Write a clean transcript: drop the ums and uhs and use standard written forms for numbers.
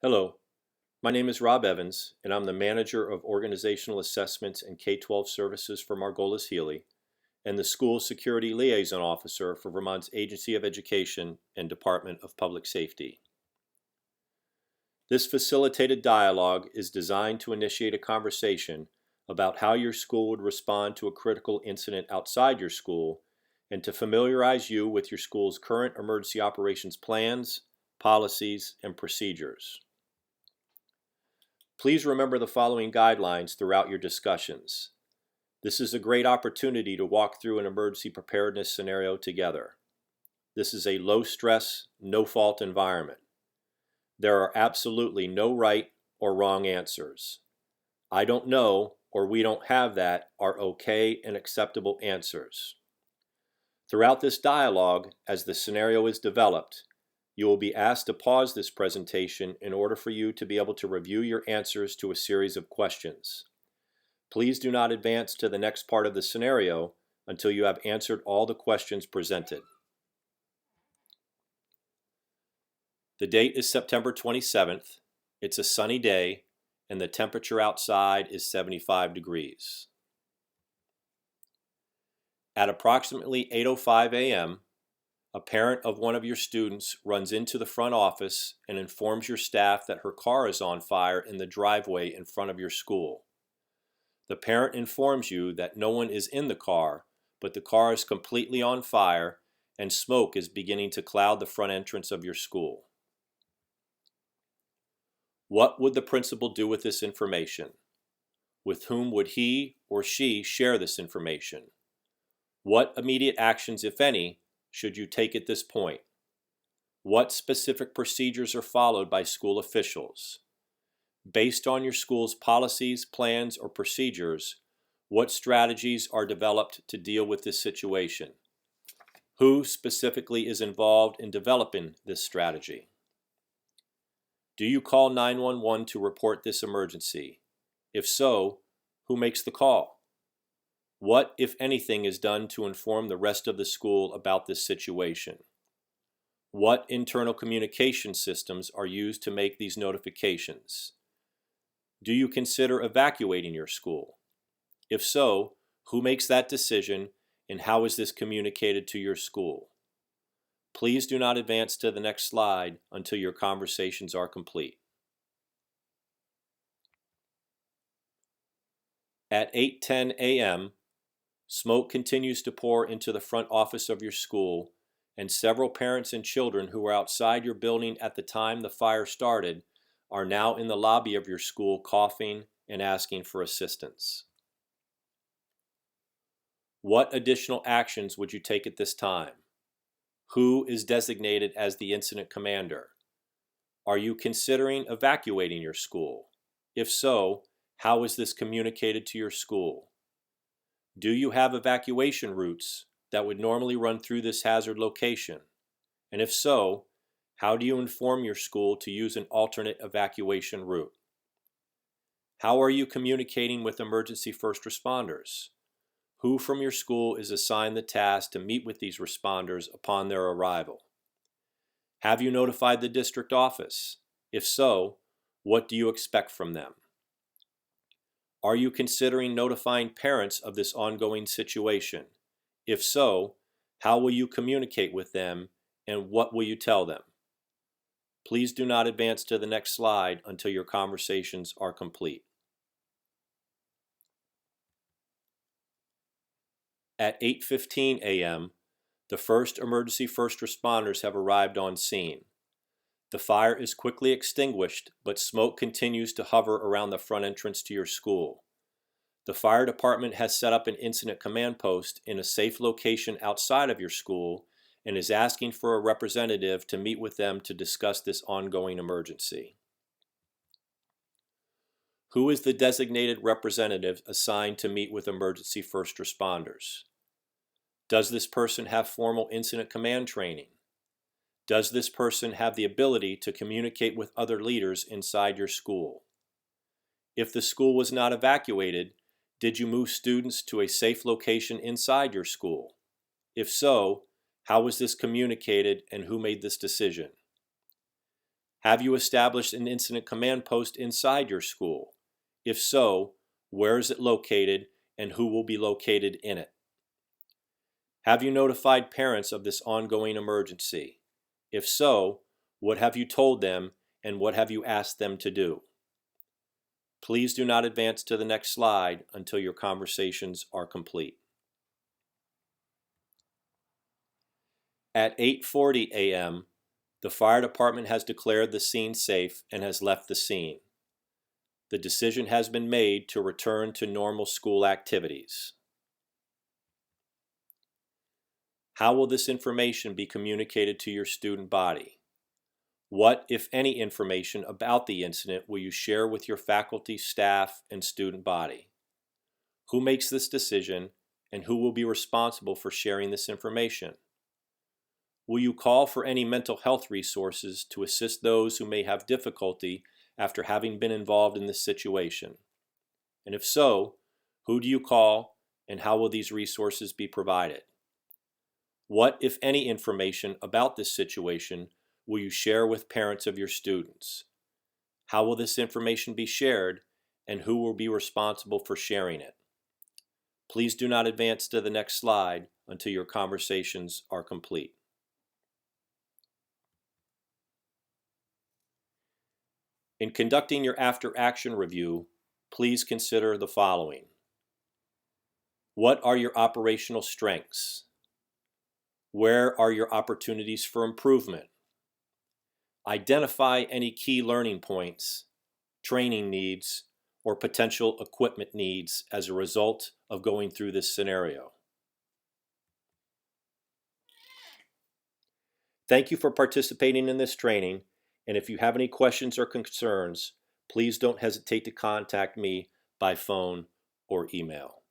Hello, my name is Rob Evans, and I'm the Manager of Organizational Assessments and K-12 Services for Margolis Healy, and the School Security Liaison Officer for Vermont's Agency of Education and Department of Public Safety. This facilitated dialogue is designed to initiate a conversation about how your school would respond to a critical incident outside your school and to familiarize you with your school's current emergency operations plans, policies, and procedures. Please remember the following guidelines throughout your discussions. This is a great opportunity to walk through an emergency preparedness scenario together. This is a low-stress, no-fault environment. There are absolutely no right or wrong answers. I don't know or we don't have that are okay and acceptable answers. Throughout this dialogue, as the scenario is developed, you will be asked to pause this presentation in order for you to be able to review your answers to a series of questions. Please do not advance to the next part of the scenario until you have answered all the questions presented. The date is September 27th. It's a sunny day, and the temperature outside is 75 degrees. At approximately 8:05 a.m., a parent of one of your students runs into the front office and informs your staff that her car is on fire in the driveway in front of your school. The parent informs you that no one is in the car, but the car is completely on fire and smoke is beginning to cloud the front entrance of your school. What would the principal do with this information? With whom would he or she share this information? What immediate actions, if any, should you take at this point? What specific procedures are followed by school officials? Based on your school's policies, plans, or procedures, what strategies are developed to deal with this situation? Who specifically is involved in developing this strategy? Do you call 911 to report this emergency? If so, who makes the call? What, if anything, is done to inform the rest of the school about this situation? What internal communication systems are used to make these notifications? Do you consider evacuating your school? If so, who makes that decision and how is this communicated to your school? Please do not advance to the next slide until your conversations are complete. At 8:10 a.m., smoke continues to pour into the front office of your school, and several parents and children who were outside your building at the time the fire started are now in the lobby of your school coughing and asking for assistance. What additional actions would you take at this time? Who is designated as the incident commander? Are you considering evacuating your school? If so, how is this communicated to your school? Do you have evacuation routes that would normally run through this hazard location? And if so, how do you inform your school to use an alternate evacuation route? How are you communicating with emergency first responders? Who from your school is assigned the task to meet with these responders upon their arrival? Have you notified the district office? If so, what do you expect from them? Are you considering notifying parents of this ongoing situation? If so, how will you communicate with them and what will you tell them? Please do not advance to the next slide until your conversations are complete. At 8:15 a.m., the first emergency first responders have arrived on scene. The fire is quickly extinguished, but smoke continues to hover around the front entrance to your school. The fire department has set up an incident command post in a safe location outside of your school and is asking for a representative to meet with them to discuss this ongoing emergency. Who is the designated representative assigned to meet with emergency first responders? Does this person have formal incident command training? Does this person have the ability to communicate with other leaders inside your school? If the school was not evacuated, did you move students to a safe location inside your school? If so, how was this communicated and who made this decision? Have you established an incident command post inside your school? If so, where is it located and who will be located in it? Have you notified parents of this ongoing emergency? If so, what have you told them and what have you asked them to do? Please do not advance to the next slide until your conversations are complete. At 8:40 a.m., the fire department has declared the scene safe and has left the scene. The decision has been made to return to normal school activities. How will this information be communicated to your student body? What, if any, information about the incident will you share with your faculty, staff, and student body? Who makes this decision, and who will be responsible for sharing this information? Will you call for any mental health resources to assist those who may have difficulty after having been involved in this situation? And if so, who do you call, and how will these resources be provided? What, if any, information about this situation will you share with parents of your students? How will this information be shared, and who will be responsible for sharing it? Please do not advance to the next slide until your conversations are complete. In conducting your after-action review, please consider the following. What are your operational strengths? Where are your opportunities for improvement? Identify any key learning points, training needs, or potential equipment needs as a result of going through this scenario. Thank you for participating in this training, and if you have any questions or concerns, please don't hesitate to contact me by phone or email.